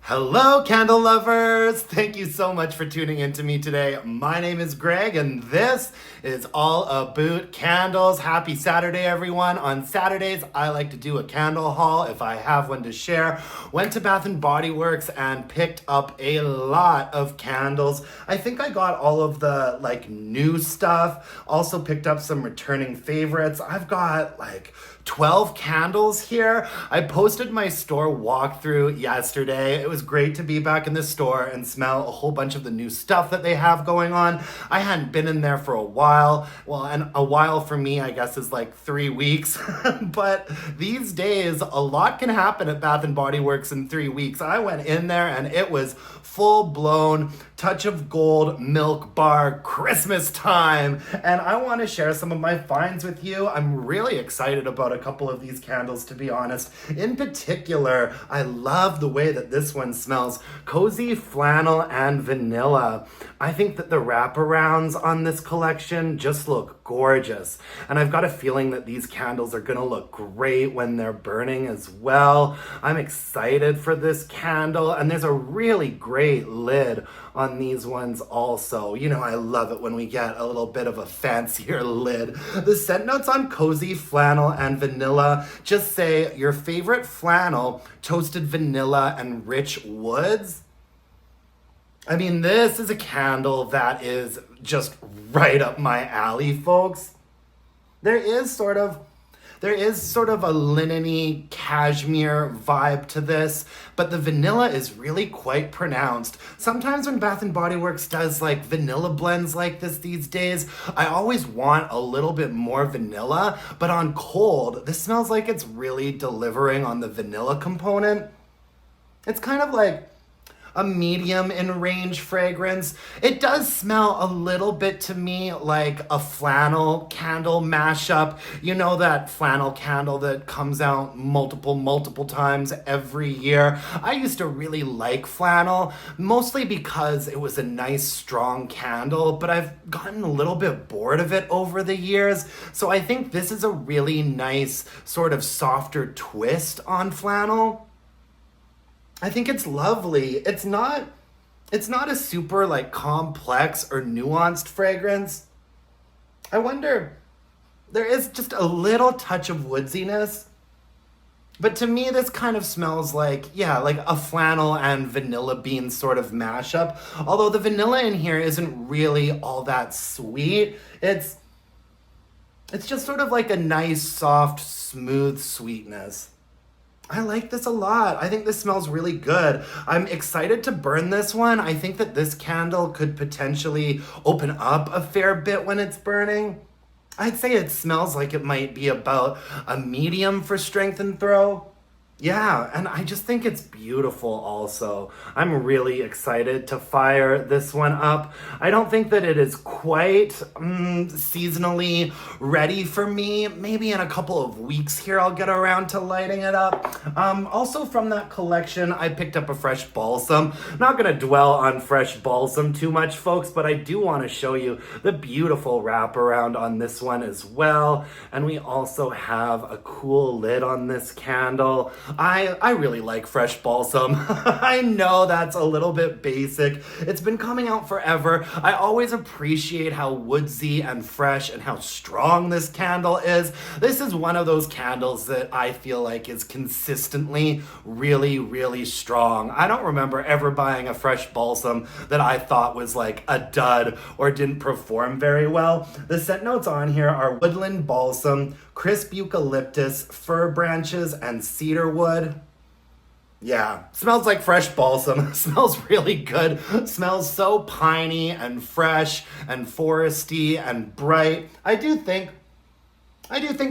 Hello, candle lovers! Thank you so much for tuning in to me today. My name is Greg, and this is all Aboot candles. Happy Saturday, everyone. On Saturdays, I like to do a candle haul if I have one to share. Went to Bath & Body Works and picked up a lot of candles. I think I got all of the new stuff. Also picked up some returning favorites. I've got 12 candles here. I posted my store walkthrough yesterday. It was great to be back in the store and smell a whole bunch of the new stuff that they have going on. I hadn't been in there for a while. Well, and a while for me, I guess, is 3 weeks. But these days, a lot can happen at Bath & Body Works in 3 weeks. I went in there and it was full-blown touch of gold milk bar Christmas time. And I want to share some of my finds with you. I'm really excited about a couple of these candles, to be honest. In particular, I love the way that this one smells. Cozy flannel and vanilla. I think that the wraparounds on this collection just look gorgeous. And I've got a feeling that these candles are gonna look great when they're burning as well. I'm excited for this candle, and there's a really great lid on these ones also. You know, I love it when we get a little bit of a fancier lid. The scent notes on cozy flannel and vanilla just say your favorite flannel, toasted vanilla, and rich woods. I mean, this is a candle that is just right up my alley, folks. There is sort of a linen-y cashmere vibe to this, but the vanilla is really quite pronounced. Sometimes when Bath & Body Works does vanilla blends like this these days, I always want a little bit more vanilla, but on cold, this smells like it's really delivering on the vanilla component. It's kind of like a medium in range fragrance. It does smell a little bit to me like a flannel candle mashup. You know, that flannel candle that comes out multiple times every year. I used to really like flannel, mostly because it was a nice strong candle, but I've gotten a little bit bored of it over the years. So I think this is a really nice sort of softer twist on flannel. I think it's lovely. It's not a super complex or nuanced fragrance. I wonder, there is just a little touch of woodsiness. But to me, this kind of smells like a flannel and vanilla bean sort of mashup. Although the vanilla in here isn't really all that sweet. It's just sort of like a nice, soft, smooth sweetness. I like this a lot. I think this smells really good. I'm excited to burn this one. I think that this candle could potentially open up a fair bit when it's burning. I'd say it smells like it might be about a medium for strength and throw. Yeah, and I just think it's beautiful also. I'm really excited to fire this one up. I don't think that it is quite seasonally ready for me. Maybe in a couple of weeks here I'll get around to lighting it up. Also from that collection, I picked up a fresh balsam. Not gonna dwell on fresh balsam too much, folks, but I do want to show you the beautiful wraparound on this one as well. And we also have a cool lid on this candle. I really like fresh balsam. I know that's a little bit basic. It's been coming out forever. I always appreciate how woodsy and fresh and how strong this candle is. This is one of those candles that I feel like is consistently really, really strong. I don't remember ever buying a fresh balsam that I thought was a dud or didn't perform very well. The scent notes on here are woodland balsam, crisp eucalyptus, fir branches, and cedar wood. Yeah, smells like fresh balsam. Smells really good. Smells so piney and fresh and foresty and bright. I do think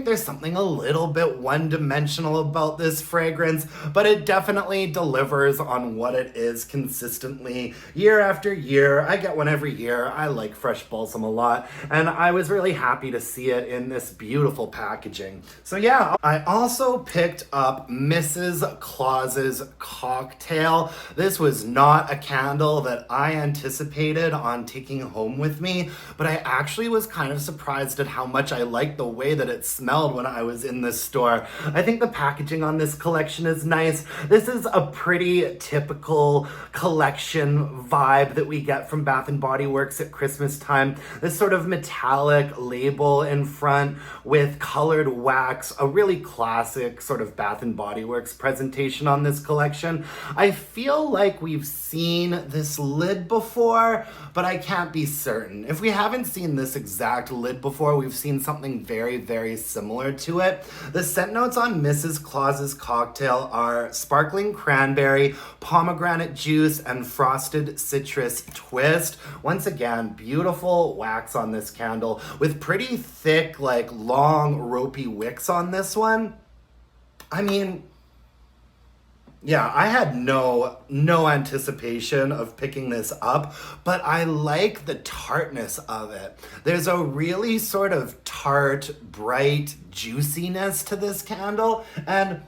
there's something a little bit one-dimensional about this fragrance, but it definitely delivers on what it is consistently year after year. I get one every year. I like fresh balsam a lot, and I was really happy to see it in this beautiful packaging. So yeah, I also picked up Mrs. Claus's cocktail. This was not a candle that I anticipated on taking home with me, but I actually was kind of surprised at how much I liked the way that that it smelled when I was in this store. I think the packaging on this collection is nice. This is a pretty typical collection vibe that we get from Bath & Body Works at Christmas time. This sort of metallic label in front with colored wax, a really classic sort of Bath & Body Works presentation on this collection. I feel like we've seen this lid before, but I can't be certain. If we haven't seen this exact lid before, we've seen something very, very similar to it. The scent notes on Mrs. Claus's cocktail are sparkling cranberry, pomegranate juice, and frosted citrus twist. Once again, beautiful wax on this candle with pretty thick, like long, ropey wicks on this one. I mean, yeah, I had no anticipation of picking this up, but I like the tartness of it. There's a really sort of tart, bright juiciness to this candle, and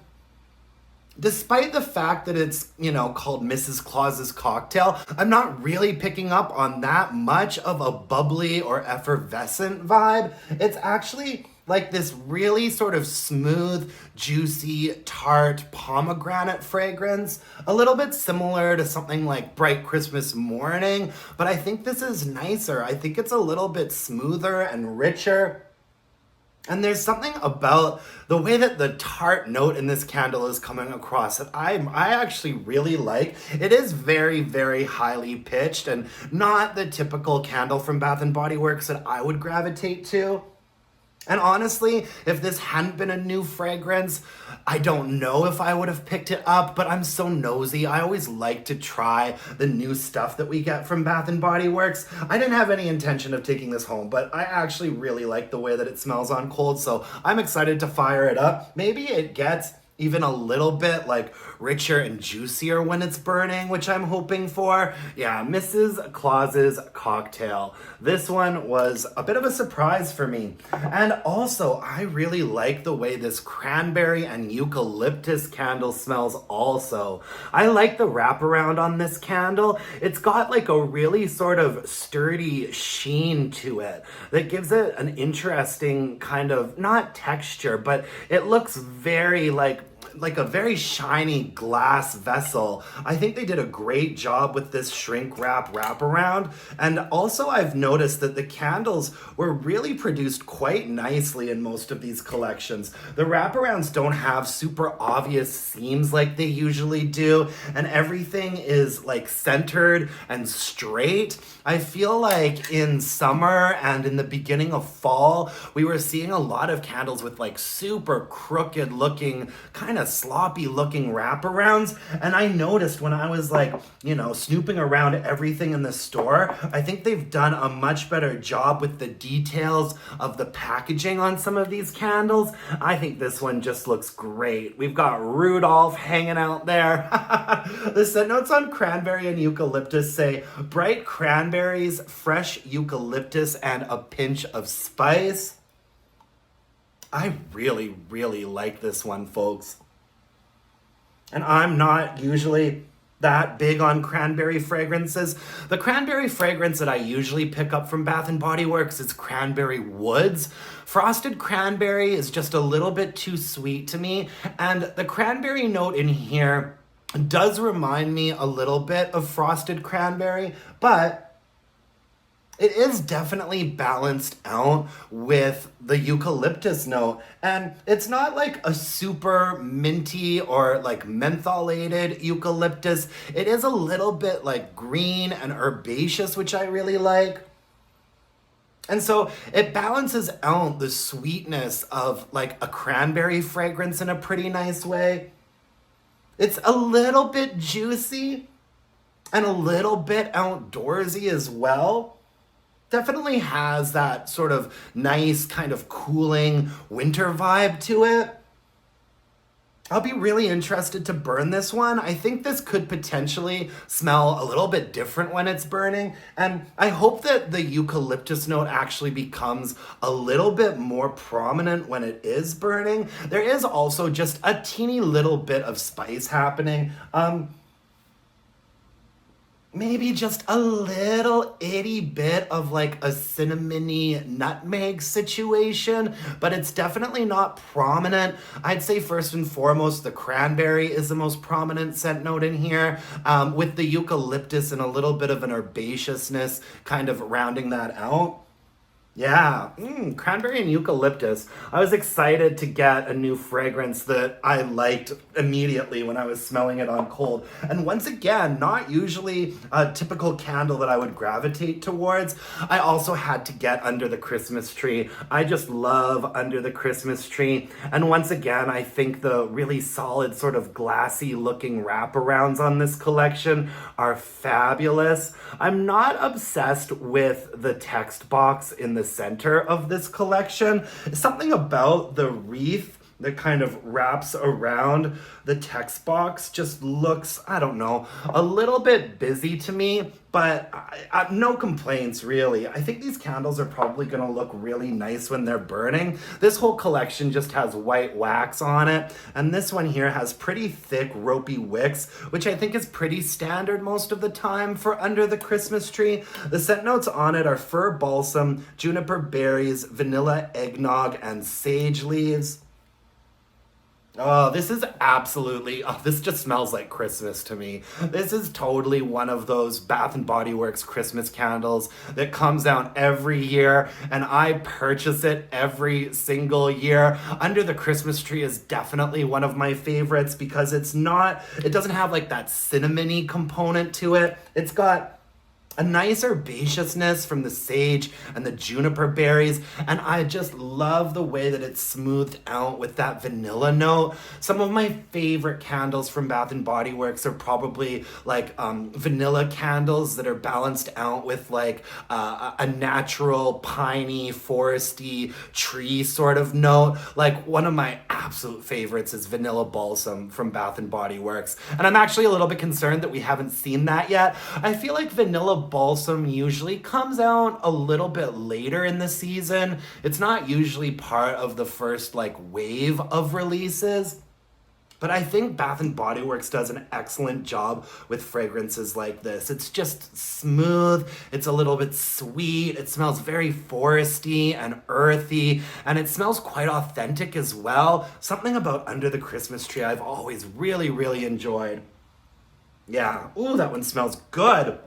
despite the fact that it's, called Mrs. Claus's cocktail, I'm not really picking up on that much of a bubbly or effervescent vibe. It's actually like this really sort of smooth, juicy, tart pomegranate fragrance, a little bit similar to something like Bright Christmas Morning, but I think this is nicer. I think it's a little bit smoother and richer. And there's something about the way that the tart note in this candle is coming across that I actually really like. It is very, very highly pitched and not the typical candle from Bath & Body Works that I would gravitate to. And honestly, if this hadn't been a new fragrance, I don't know if I would have picked it up, but I'm so nosy. I always like to try the new stuff that we get from Bath & Body Works. I didn't have any intention of taking this home, but I actually really like the way that it smells on cold, so I'm excited to fire it up. Maybe it gets even a little bit like richer and juicier when it's burning, which I'm hoping for. Yeah, Mrs. Claus's cocktail. This one was a bit of a surprise for me. And also, I really like the way this cranberry and eucalyptus candle smells also. I like the wraparound on this candle. It's got like a really sort of sturdy sheen to it that gives it an interesting kind of, not texture, but it looks very like a very shiny glass vessel. I think they did a great job with this shrink wrap wraparound. And also I've noticed that the candles were really produced quite nicely in most of these collections. The wraparounds don't have super obvious seams like they usually do, and everything is like centered and straight. I feel like in summer and in the beginning of fall, we were seeing a lot of candles with like super crooked looking, kind of sloppy looking wraparounds. And I noticed when I was like, snooping around everything in the store, I think they've done a much better job with the details of the packaging on some of these candles. I think this one just looks great. We've got Rudolph hanging out there. The scent notes on cranberry and eucalyptus say bright cranberries, fresh eucalyptus, and a pinch of spice. I really, really like this one, folks. And I'm not usually that big on cranberry fragrances. The cranberry fragrance that I usually pick up from Bath & Body Works is Cranberry Woods. Frosted cranberry is just a little bit too sweet to me, and the cranberry note in here does remind me a little bit of frosted cranberry, but it is definitely balanced out with the eucalyptus note. And it's not like a super minty or like mentholated eucalyptus. It is a little bit like green and herbaceous, which I really like. And so it balances out the sweetness of like a cranberry fragrance in a pretty nice way. It's a little bit juicy and a little bit outdoorsy as well. Definitely has that sort of nice kind of cooling winter vibe to it. I'll be really interested to burn this one. I think this could potentially smell a little bit different when it's burning, and I hope that the eucalyptus note actually becomes a little bit more prominent when it is burning. There is also just a teeny little bit of spice happening. maybe just a little itty bit of like a cinnamony nutmeg situation, but it's definitely not prominent. I'd say first and foremost, the cranberry is the most prominent scent note in here, with the eucalyptus and a little bit of an herbaceousness kind of rounding that out. Yeah, cranberry and eucalyptus. I was excited to get a new fragrance that I liked immediately when I was smelling it on cold. And once again, not usually a typical candle that I would gravitate towards. I also had to get Under the Christmas Tree. I just love Under the Christmas Tree. And once again, I think the really solid sort of glassy looking wraparounds on this collection are fabulous. I'm not obsessed with the text box in the center of this collection. Something about the wreath that kind of wraps around the text box just looks, I don't know, a little bit busy to me, but no complaints really. I think these candles are probably gonna look really nice when they're burning. This whole collection just has white wax on it, and this one here has pretty thick ropey wicks, which I think is pretty standard most of the time for Under the Christmas Tree. The scent notes on it are fir balsam, juniper berries, vanilla eggnog, and sage leaves. Oh, this is absolutely, this just smells like Christmas to me. This is totally one of those Bath and Body Works Christmas candles that comes out every year, and I purchase it every single year. Under the Christmas Tree is definitely one of my favorites because it doesn't have like that cinnamony component to it. It's got a nice herbaceousness from the sage and the juniper berries, and I just love the way that it's smoothed out with that vanilla note. Some of my favorite candles from Bath and Body Works are probably like vanilla candles that are balanced out with like a natural piney, foresty tree sort of note. Like one of my absolute favorites is Vanilla Balsam from Bath and Body Works, and I'm actually a little bit concerned that we haven't seen that yet. I feel like Vanilla Balsam usually comes out a little bit later in the season. It's not usually part of the first like wave of releases. But I think Bath and Body Works does an excellent job with fragrances like this. It's just smooth, it's a little bit sweet, it smells very foresty and earthy, and it smells quite authentic as well. Something about Under the Christmas Tree I've always really, really enjoyed. Yeah, ooh, that one smells good.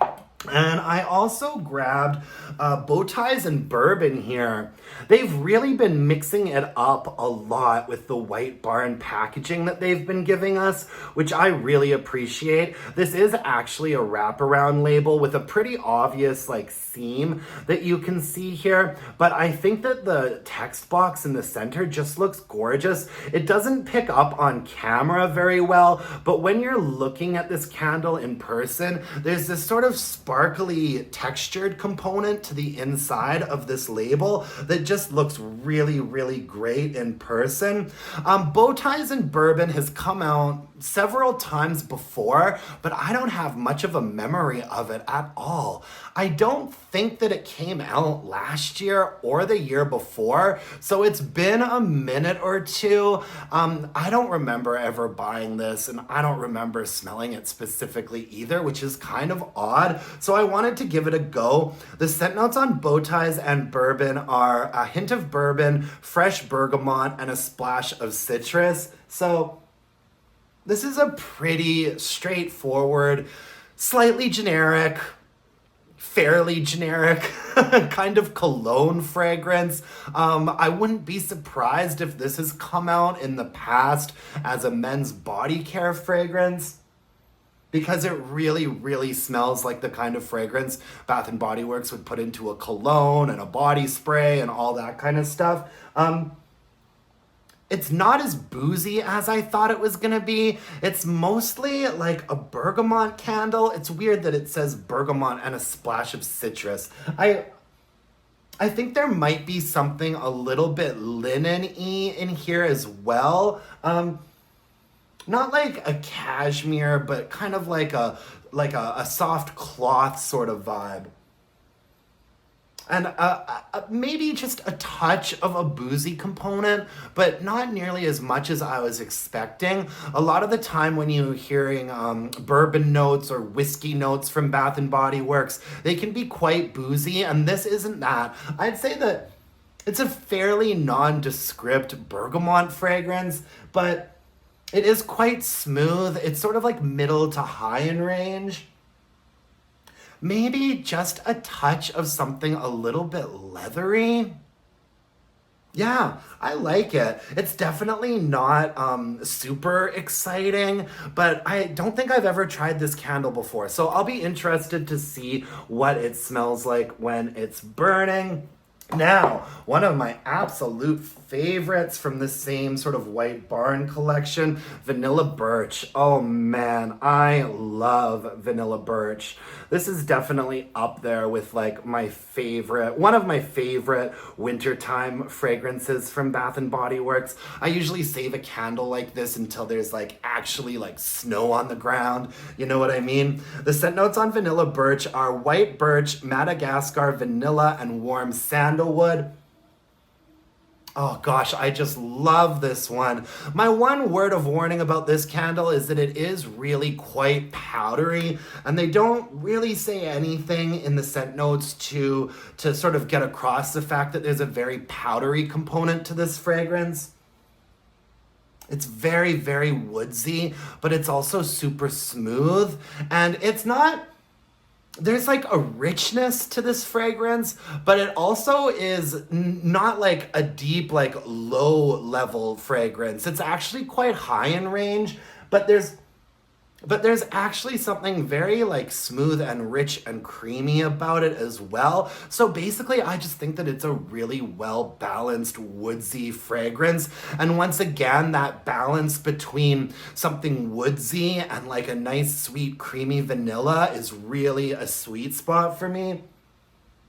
And I also grabbed Bowties and Bourbon here. They've really been mixing it up a lot with the White Barn packaging that they've been giving us, which I really appreciate. This is actually a wraparound label with a pretty obvious like seam that you can see here, but I think that the text box in the center just looks gorgeous. It doesn't pick up on camera very well, but when you're looking at this candle in person, there's this sort of sparkly textured component to the inside of this label that just looks really, really great in person. Bowties and Bourbon has come out several times before, but I don't have much of a memory of it at all. I don't think that it came out last year or the year before, so it's been a minute or two. I don't remember ever buying this, and I don't remember smelling it specifically either, which is kind of odd, so I wanted to give it a go. The scent notes on Bowties and Bourbon are a hint of bourbon, fresh bergamot, and a splash of citrus. So this is a pretty straightforward, slightly generic, fairly generic kind of cologne fragrance. I wouldn't be surprised if this has come out in the past as a men's body care fragrance, because it really, really smells like the kind of fragrance Bath and Body Works would put into a cologne and a body spray and all that kind of stuff. It's not as boozy as I thought it was gonna be. It's mostly like a bergamot candle. It's weird that it says bergamot and a splash of citrus. I think there might be something a little bit linen-y in here as well. Not like a cashmere, but kind of like a soft cloth sort of vibe. and maybe just a touch of a boozy component, but not nearly as much as I was expecting. A lot of the time when you're hearing bourbon notes or whiskey notes from Bath and Body Works, they can be quite boozy, and this isn't that. I'd say that it's a fairly nondescript bergamot fragrance, but it is quite smooth. It's sort of like middle to high in range. Maybe just a touch of something a little bit leathery. Yeah, I like it. It's definitely not super exciting, but I don't think I've ever tried this candle before. So I'll be interested to see what it smells like when it's burning. Now, one of my absolute favorites from the same sort of White Barn collection, Vanilla Birch. Oh man, I love Vanilla Birch. This is definitely up there with like one of my favorite wintertime fragrances from Bath and Body Works. I usually save a candle like this until there's like actually like snow on the ground. You know what I mean? The scent notes on Vanilla Birch are white birch, Madagascar vanilla, and warm sandalwood. Oh gosh, I just love this one. My one word of warning about this candle is that it is really quite powdery, and they don't really say anything in the scent notes to sort of get across the fact that there's a very powdery component to this fragrance. It's very, very woodsy, but it's also super smooth, and there's like a richness to this fragrance, but it also is not like a deep, like low level fragrance. It's actually quite high in range, but there's actually something very like smooth and rich and creamy about it as well. So basically, I just think that it's a really well balanced woodsy fragrance. And once again, that balance between something woodsy and like a nice sweet creamy vanilla is really a sweet spot for me.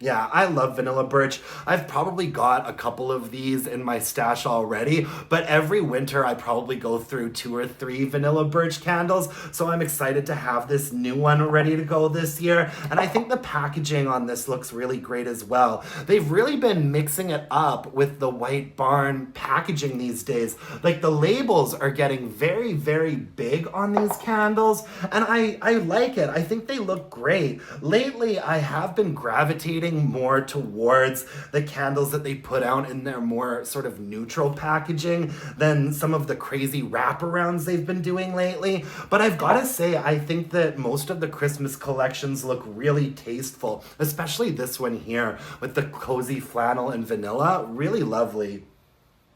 Yeah, I love Vanilla Birch. I've probably got a couple of these in my stash already, but every winter I probably go through 2 or 3 Vanilla Birch candles, so I'm excited to have this new one ready to go this year. And I think the packaging on this looks really great as well. They've really been mixing it up with the White Barn packaging these days. Like the labels are getting very, very big on these candles, and I like it. I think they look great. Lately, I have been gravitating more towards the candles that they put out in their more sort of neutral packaging than some of the crazy wraparounds they've been doing lately. But I've got to say, I think that most of the Christmas collections look really tasteful, especially this one here with the cozy flannel and vanilla. Really lovely.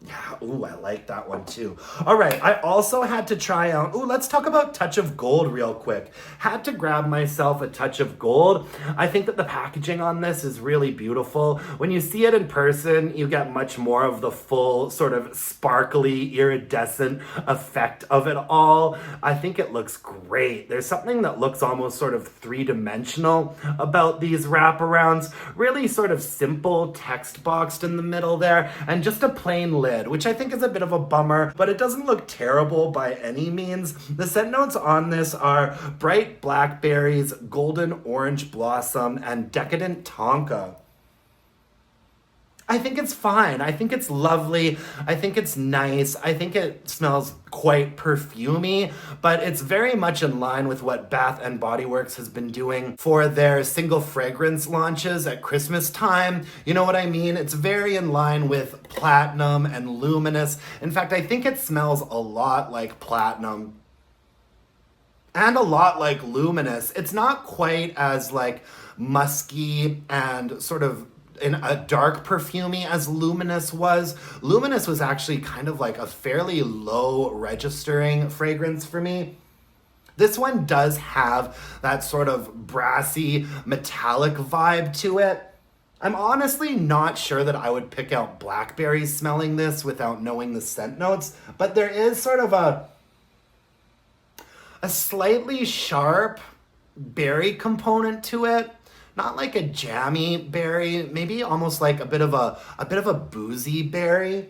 Yeah, ooh, I like that one too. All right, I also had to try out, let's talk about Touch of Gold real quick. Had to grab myself a Touch of Gold. I think that the packaging on this is really beautiful. When you see it in person, you get much more of the full sort of sparkly, iridescent effect of it all. I think it looks great. There's something that looks almost sort of three-dimensional about these wraparounds. Really sort of simple, text boxed in the middle there, and just a plain lid, which I think is a bit of a bummer, but it doesn't look terrible by any means. The scent notes on this are bright blackberries, golden orange blossom, and decadent tonka. I think it's fine. I think it's lovely. I think it's nice. I think it smells quite perfumey, but it's very much in line with what Bath and Body Works has been doing for their single fragrance launches at Christmas time. You know what I mean? It's very in line with Platinum and Luminous. In fact, I think it smells a lot like Platinum and a lot like Luminous. It's not quite as like musky and sort of in a dark perfumey as Luminous was. Luminous was actually kind of like a fairly low registering fragrance for me. This one does have that sort of brassy, metallic vibe to it. I'm honestly not sure that I would pick out blackberries smelling this without knowing the scent notes, but there is sort of a slightly sharp berry component to it. Not like a jammy berry, maybe almost like a bit of a boozy berry.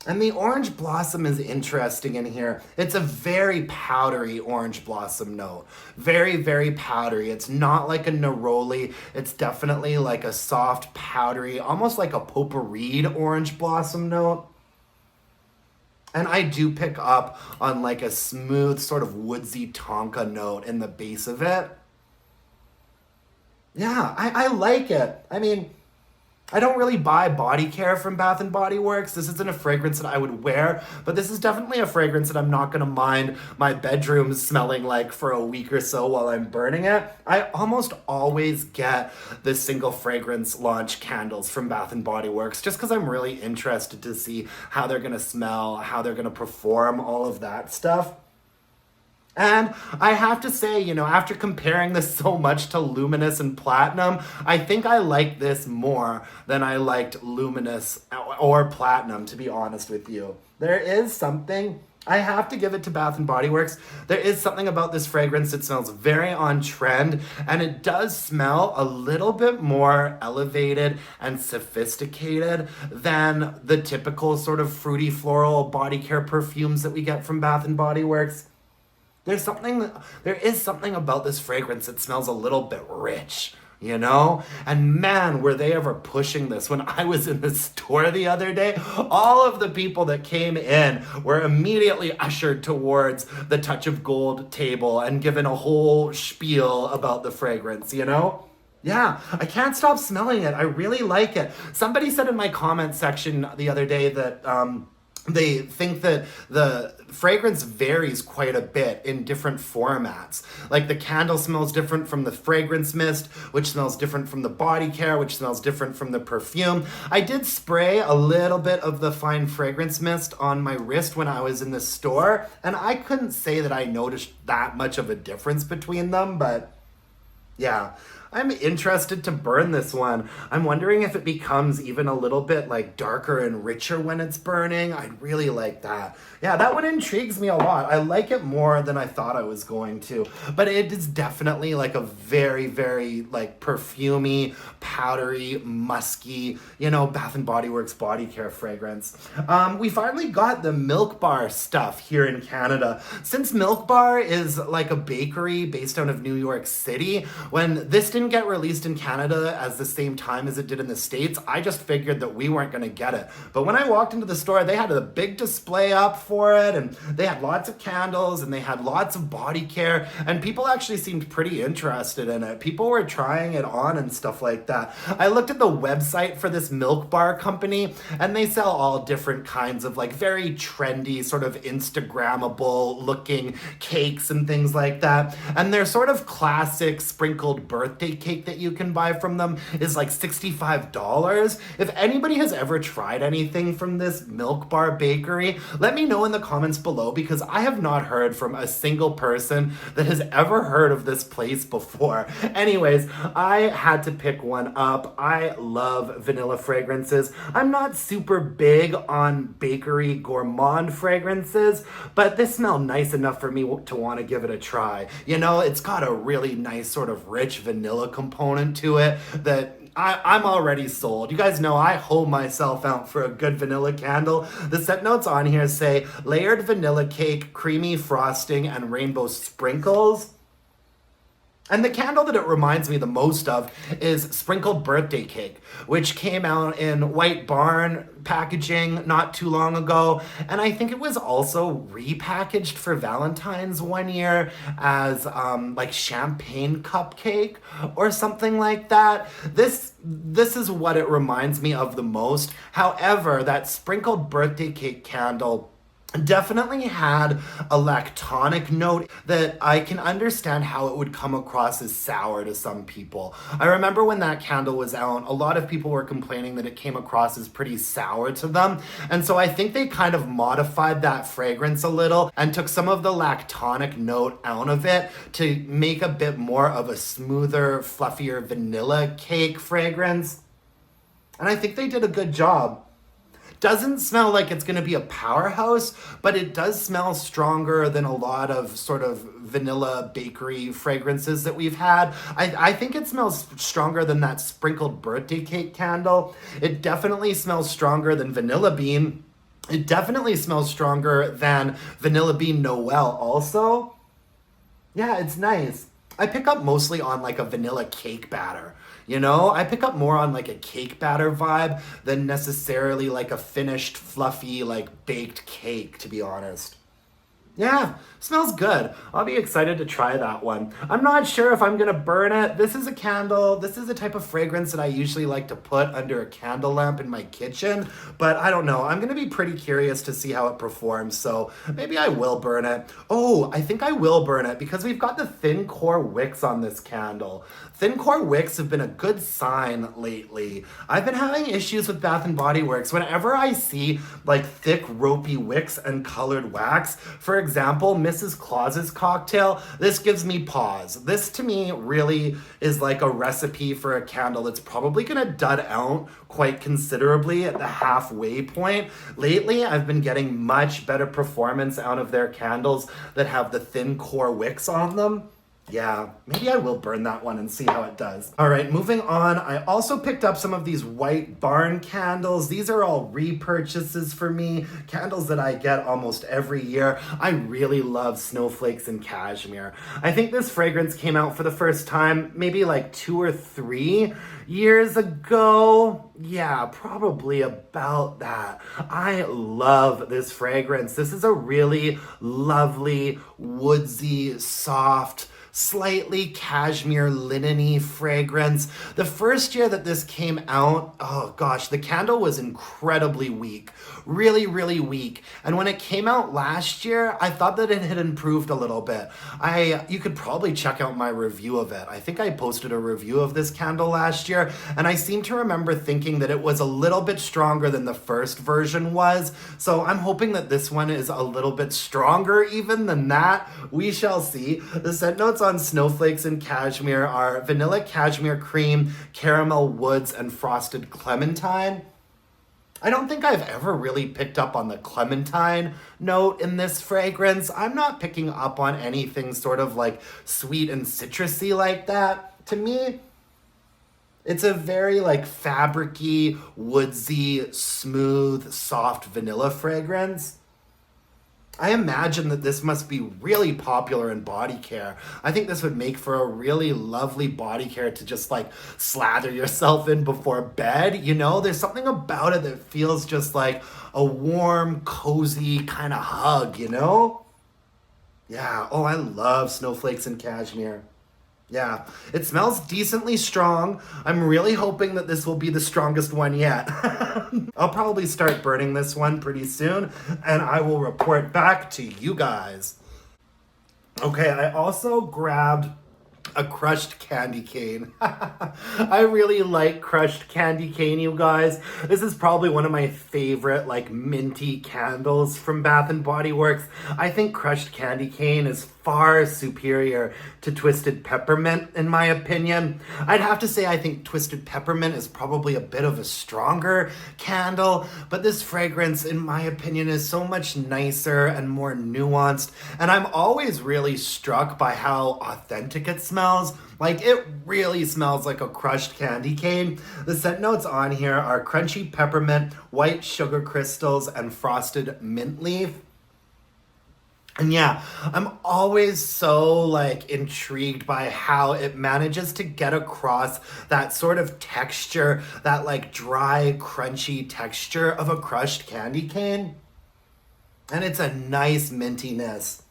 And the orange blossom is interesting in here. It's a very powdery orange blossom note. Very, very powdery. It's not like a neroli. It's definitely like a soft, powdery, almost like a potpourri orange blossom note. And I do pick up on like a smooth sort of woodsy tonka note in the base of it. Yeah, I like it. I mean, I don't really buy body care from Bath and Body Works. This isn't a fragrance that I would wear, but this is definitely a fragrance that I'm not going to mind my bedroom smelling like for a week or so while I'm burning it. I almost always get the single fragrance launch candles from Bath and Body Works just because I'm really interested to see how they're going to smell, how they're going to perform, all of that stuff. And I have to say, you know, after comparing this so much to Luminous and Platinum, I think I like this more than I liked Luminous or Platinum, to be honest with you. There is something, I have to give it to Bath and Body Works. There is something about this fragrance that smells very on trend, and it does smell a little bit more elevated and sophisticated than the typical sort of fruity floral body care perfumes that we get from Bath and Body Works. There is something about this fragrance that smells a little bit rich, you know? And man, were they ever pushing this. When I was in the store the other day, all of the people that came in were immediately ushered towards the Touch of Gold table and given a whole spiel about the fragrance, you know? Yeah, I can't stop smelling it. I really like it. Somebody said in my comment section the other day that, they think that the fragrance varies quite a bit in different formats. Like the candle smells different from the fragrance mist, which smells different from the body care, which smells different from the perfume. I did spray a little bit of the fine fragrance mist on my wrist when I was in the store, and I couldn't say that I noticed that much of a difference between them, but yeah. I'm interested to burn this one. I'm wondering if it becomes even a little bit like darker and richer when it's burning. I'd really like that. Yeah, that one intrigues me a lot. I like it more than I thought I was going to. But it is definitely like a very, very like perfumey, powdery, musky, you know, Bath and Body Works body care fragrance. We finally got the Milk Bar stuff here in Canada. Since Milk Bar is like a bakery based out of New York City, when this didn't get released in Canada at the same time as it did in the States, I just figured that we weren't going to get it. But when I walked into the store, they had a big display up for it, and they had lots of candles, and they had lots of body care, and people actually seemed pretty interested in it. People were trying it on and stuff like that. I looked at the website for this Milk Bar company, and they sell all different kinds of like very trendy, sort of Instagrammable looking cakes and things like that. And their sort of classic sprinkled birthday cake that you can buy from them is like $65. If anybody has ever tried anything from this Milk Bar bakery, let me know in the comments below, because I have not heard from a single person that has ever heard of this place before. Anyways, I had to pick one up. I love vanilla fragrances. I'm not super big on bakery gourmand fragrances, but this smelled nice enough for me to want to give it a try. You know, it's got a really nice sort of rich vanilla component to it that I'm already sold. You guys know I hold myself out for a good vanilla candle. The scent notes on here say layered vanilla cake, creamy frosting, and rainbow sprinkles. And the candle that it reminds me the most of is Sprinkled Birthday Cake, which came out in White Barn packaging not too long ago. And I think it was also repackaged for Valentine's one year as like champagne cupcake or something like that. This is what it reminds me of the most. However, that Sprinkled Birthday Cake candle definitely had a lactonic note that I can understand how it would come across as sour to some people. I remember when that candle was out, a lot of people were complaining that it came across as pretty sour to them. And so I think they kind of modified that fragrance a little and took some of the lactonic note out of it to make a bit more of a smoother, fluffier vanilla cake fragrance. And I think they did a good job. Doesn't smell like it's going to be a powerhouse, but it does smell stronger than a lot of sort of vanilla bakery fragrances that we've had. I think it smells stronger than that Sprinkled Birthday Cake candle. It definitely smells stronger than Vanilla Bean. It definitely smells stronger than Vanilla Bean Noel also. Yeah, it's nice. I pick up mostly on like a vanilla cake batter. You know, I pick up more on like a cake batter vibe than necessarily like a finished, fluffy, like baked cake, to be honest. Yeah, smells good. I'll be excited to try that one. I'm not sure if I'm gonna burn it. This is a candle. This is a type of fragrance that I usually like to put under a candle lamp in my kitchen, but I don't know. I'm gonna be pretty curious to see how it performs, so maybe I will burn it. Oh, I think I will burn it because we've got the thin core wicks on this candle. Thin core wicks have been a good sign lately. I've been having issues with Bath and Body Works. Whenever I see like thick ropey wicks and colored wax, for example, Mrs. Claus's cocktail, this gives me pause. This to me really is like a recipe for a candle that's probably gonna dud out quite considerably at the halfway point. Lately, I've been getting much better performance out of their candles that have the thin core wicks on them. Yeah, maybe I will burn that one and see how it does. All right, moving on. I also picked up some of these white barn candles. These are all repurchases for me, candles that I get almost every year. I really love Snowflakes and Cashmere. I think this fragrance came out for the first time maybe like 2 or 3 years ago. Yeah, probably about that. I love this fragrance. This is a really lovely, woodsy, soft, slightly cashmere linen-y fragrance. The first year that this came out, oh gosh, the candle was incredibly weak. Really, really weak. And when it came out last year, I thought that it had improved a little bit. You could probably check out my review of it. I think I posted a review of this candle last year, and I seem to remember thinking that it was a little bit stronger than the first version was. So I'm hoping that this one is a little bit stronger even than that. We shall see. The scent notes on Snowflakes and Cashmere are vanilla cashmere cream, caramel woods, and frosted clementine. I don't think I've ever really picked up on the clementine note in this fragrance. I'm not picking up on anything sort of like sweet and citrusy like that. To me, it's a very like fabricy, woodsy, smooth, soft vanilla fragrance. I imagine that this must be really popular in body care. I think this would make for a really lovely body care to just like slather yourself in before bed. You know, there's something about it that feels just like a warm, cozy kind of hug, you know? Yeah, oh, I love Snowflakes and Cashmere. Yeah, it smells decently strong. I'm really hoping that this will be the strongest one yet. I'll probably start burning this one pretty soon, and I will report back to you guys. Okay, I also grabbed a crushed candy cane. I really like crushed candy cane, you guys. This is probably one of my favorite like minty candles from Bath and Body Works. I think crushed candy cane is far superior to twisted peppermint in my opinion. I'd have to say I think twisted peppermint is probably a bit of a stronger candle, but this fragrance in my opinion is so much nicer and more nuanced, and I'm always really struck by how authentic it smells. Like, it really smells like a crushed candy cane. The scent notes on here are crunchy peppermint, white sugar crystals, and frosted mint leaf. And yeah, I'm always so like intrigued by how it manages to get across that sort of texture, that like dry, crunchy texture of a crushed candy cane. And it's a nice mintiness.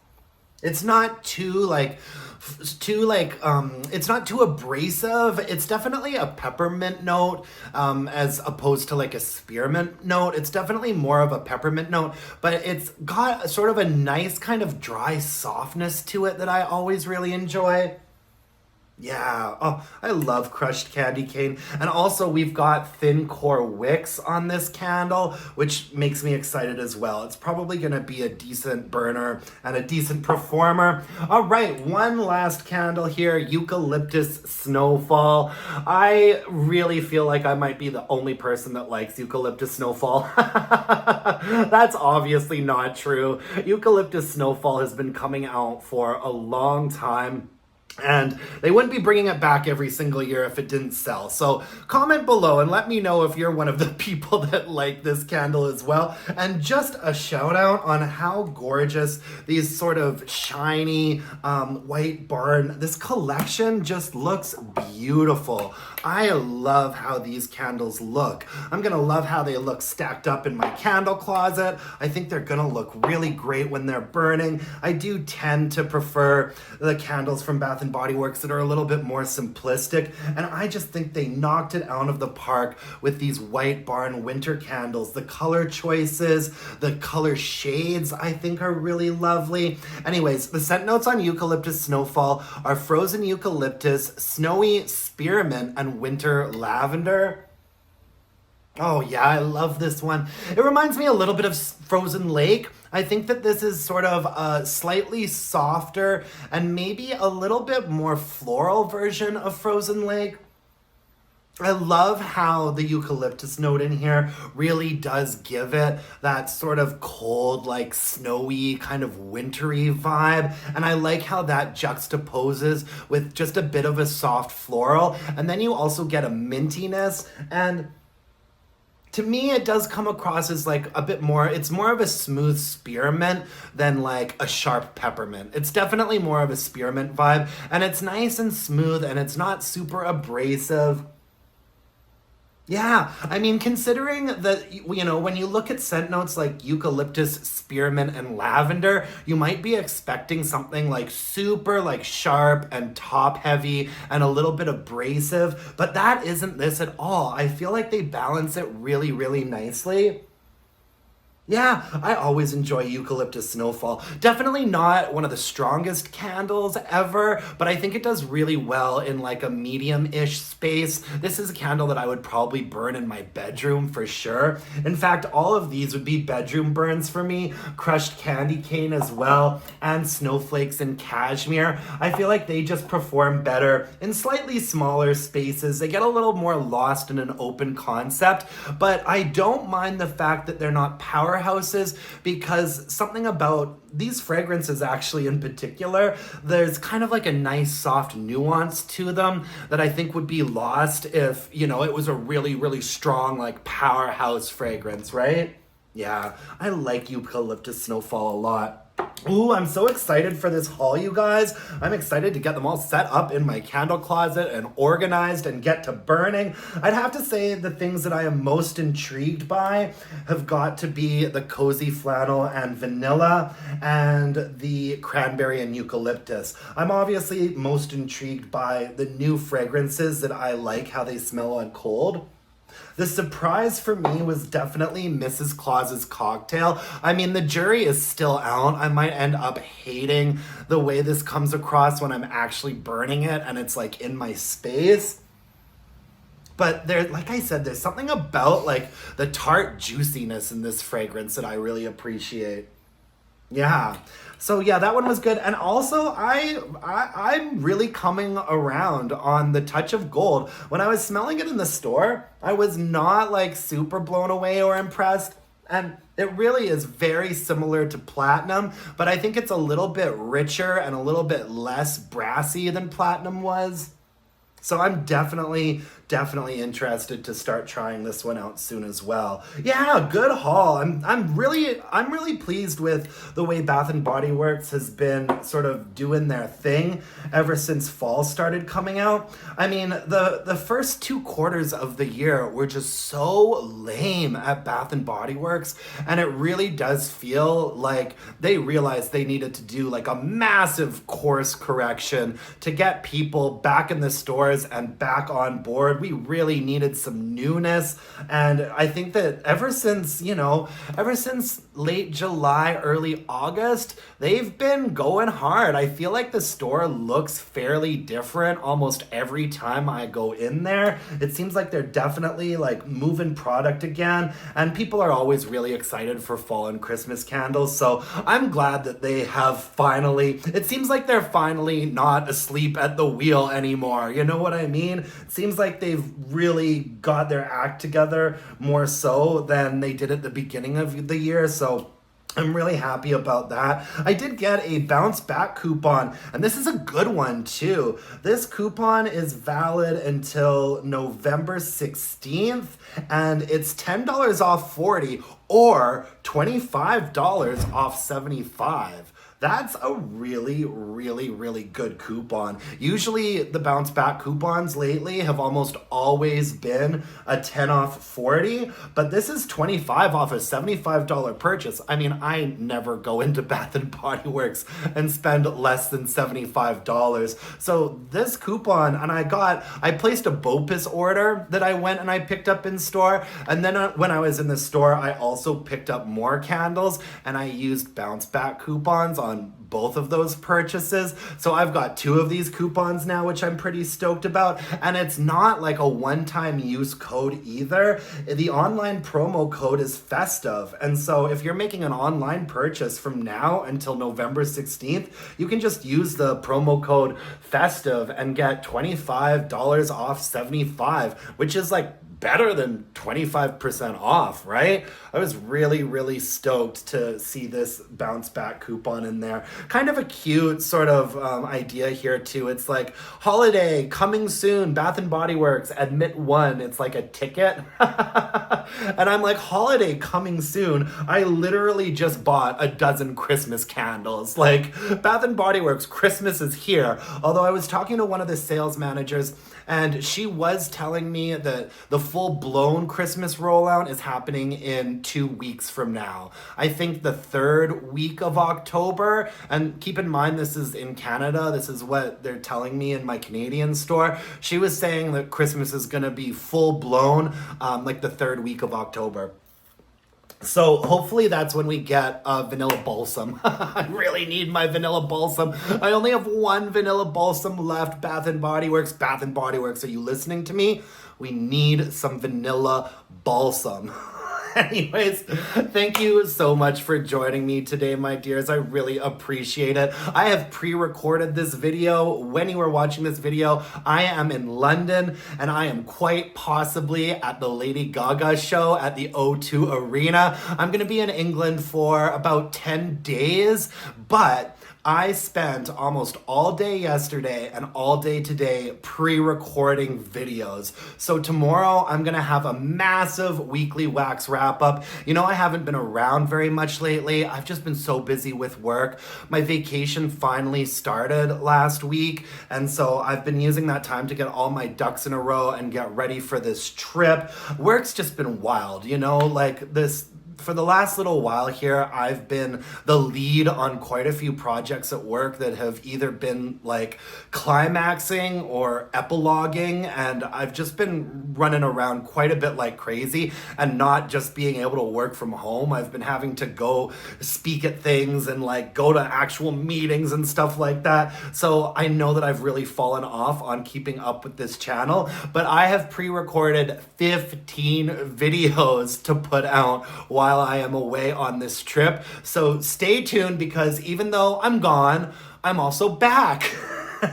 It's not it's not too abrasive. It's definitely a peppermint note, as opposed to like a spearmint note. It's definitely more of a peppermint note, but it's got sort of a nice kind of dry softness to it that I always really enjoy. Yeah, oh, I love crushed candy cane. And also we've got thin core wicks on this candle, which makes me excited as well. It's probably gonna be a decent burner and a decent performer. All right, one last candle here, Eucalyptus Snowfall. I really feel like I might be the only person that likes Eucalyptus Snowfall. That's obviously not true. Eucalyptus Snowfall has been coming out for a long time. And they wouldn't be bringing it back every single year if it didn't sell. So comment below and let me know if you're one of the people that like this candle as well. And just a shout out on how gorgeous these sort of shiny white barn, this collection just looks beautiful. I love how these candles look. I'm gonna love how they look stacked up in my candle closet. I think they're gonna look really great when they're burning. I do tend to prefer the candles from Bath & Body Works that are a little bit more simplistic, and I just think they knocked it out of the park with these White Barn winter candles. The color choices, the color shades I think are really lovely. Anyways, the scent notes on Eucalyptus Snowfall are frozen eucalyptus, snowy spearmint, and winter lavender. Oh yeah, I love this one. It reminds me a little bit of Frozen Lake. I think that this is sort of a slightly softer and maybe a little bit more floral version of Frozen Lake. I love how the eucalyptus note in here really does give it that sort of cold, like snowy, kind of wintry vibe. And I like how that juxtaposes with just a bit of a soft floral. And then you also get a mintiness, and to me, it does come across as like a bit more, it's more of a smooth spearmint than like a sharp peppermint. It's definitely more of a spearmint vibe, and it's nice and smooth, and it's not super abrasive. Yeah, I mean, considering that, you know, when you look at scent notes like eucalyptus, spearmint, and lavender, you might be expecting something like super like sharp and top heavy and a little bit abrasive, but that isn't this at all. I feel like they balance it really, really nicely. Yeah, I always enjoy Eucalyptus Snowfall. Definitely not one of the strongest candles ever, but I think it does really well in like a medium-ish space. This is a candle that I would probably burn in my bedroom for sure. In fact, all of these would be bedroom burns for me. Crushed candy cane as well, and Snowflakes and Cashmere. I feel like they just perform better in slightly smaller spaces. They get a little more lost in an open concept, but I don't mind the fact that they're not powerhouses, because something about these fragrances actually in particular, there's kind of like a nice soft nuance to them that I think would be lost if, you know, it was a really, really strong like powerhouse fragrance, right? Yeah, I like Eucalyptus Snowfall a lot. Ooh, I'm so excited for this haul, you guys. I'm excited to get them all set up in my candle closet and organized and get to burning. I'd have to say the things that I am most intrigued by have got to be the cozy flannel and vanilla and the cranberry and eucalyptus. I'm obviously most intrigued by the new fragrances that I like how they smell on cold. The surprise for me was definitely Mrs. Claus's cocktail. I mean, the jury is still out. I might end up hating the way this comes across when I'm actually burning it and it's like in my space. But there, like I said, there's something about like the tart juiciness in this fragrance that I really appreciate. Yeah. So yeah, that one was good. And also I'm really coming around on the touch of gold. When I was smelling it in the store, I was not like super blown away or impressed. And it really is very similar to platinum, but I think it's a little bit richer and a little bit less brassy than platinum was. So I'm definitely interested to start trying this one out soon as well. Yeah, good haul. I'm really pleased with the way Bath and Body Works has been sort of doing their thing ever since fall started coming out. I mean, the first 2 quarters of the year were just so lame at Bath and Body Works, and it really does feel like they realized they needed to do like a massive course correction to get people back in the stores and back on board. We really needed some newness, and I think that ever since late July, early August, they've been going hard. I feel like the store looks fairly different almost every time I go in there. It seems like they're definitely like moving product again, and people are always really excited for fall and Christmas candles, so I'm glad that they have finally, it seems like they're finally not asleep at the wheel anymore. You know what I mean? It seems like they've really got their act together more so than they did at the beginning of the year. So I'm really happy about that. I did get a bounce back coupon, and this is a good one too. This coupon is valid until November 16th, and it's $10 off 40 or $25 off 75. That's a really, really, really good coupon. Usually the bounce back coupons lately have almost always been a 10 off 40, but this is 25 off a $75 purchase. I mean, I never go into Bath and Body Works and spend less than $75. So this coupon, and I placed a Bowties order that I went and I picked up in store. And then when I was in the store, I also picked up more candles and I used bounce back coupons on both of those purchases. So I've got 2 of these coupons now, which I'm pretty stoked about. And it's not like a one-time use code either. The online promo code is festive. And so if you're making an online purchase from now until November 16th, you can just use the promo code festive and get $25 off 75, which is like better than 25% off, right? I was really, really stoked to see this bounce back coupon in there. Kind of a cute sort of idea here too. It's like holiday coming soon, Bath and Body Works, admit 1. It's like a ticket. And I'm like, holiday coming soon. I literally just bought a dozen Christmas candles. Like, Bath and Body Works, Christmas is here. Although I was talking to one of the sales managers and she was telling me that the full-blown Christmas rollout is happening in 2 weeks from now. I think the 3rd week of October, and keep in mind this is in Canada, this is what they're telling me in my Canadian store. She was saying that Christmas is gonna be full-blown like the 3rd week of October. So hopefully that's when we get vanilla balsam. I really need my vanilla balsam. I only have 1 vanilla balsam left. Bath and Body Works. Bath and Body Works, are you listening to me? We need some vanilla balsam. Anyways, thank you so much for joining me today, my dears. I really appreciate it. I have pre-recorded this video. When you are watching this video, I am in London and I am quite possibly at the Lady Gaga show at the O2 Arena. I'm going to be in England for about 10 days, but I spent almost all day yesterday and all day today pre-recording videos. So tomorrow I'm gonna have a massive weekly wax wrap up. You know, I haven't been around very much lately. I've just been so busy with work. My vacation finally started last week, and so I've been using that time to get all my ducks in a row and get ready for this trip. Work's just been wild, you know, like this. For the last little while here, I've been the lead on quite a few projects at work that have either been like climaxing or epiloguing, and I've just been running around quite a bit like crazy and not just being able to work from home. I've been having to go speak at things and like go to actual meetings and stuff like that. So I know that I've really fallen off on keeping up with this channel, but I have pre-recorded 15 videos to put out while I am away on this trip. So stay tuned, because even though I'm gone, I'm also back.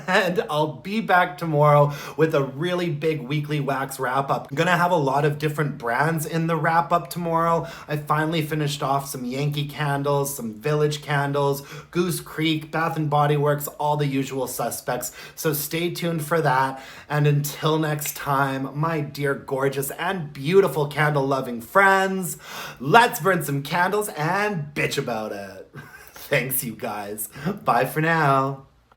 And I'll be back tomorrow with a really big weekly wax wrap up. I'm gonna have a lot of different brands in the wrap up tomorrow. I finally finished off some Yankee candles, some Village candles, Goose Creek, Bath and Body Works, all the usual suspects. So stay tuned for that. And until next time, my dear gorgeous and beautiful candle loving friends, let's burn some candles and bitch about it. Thanks, you guys. Bye for now.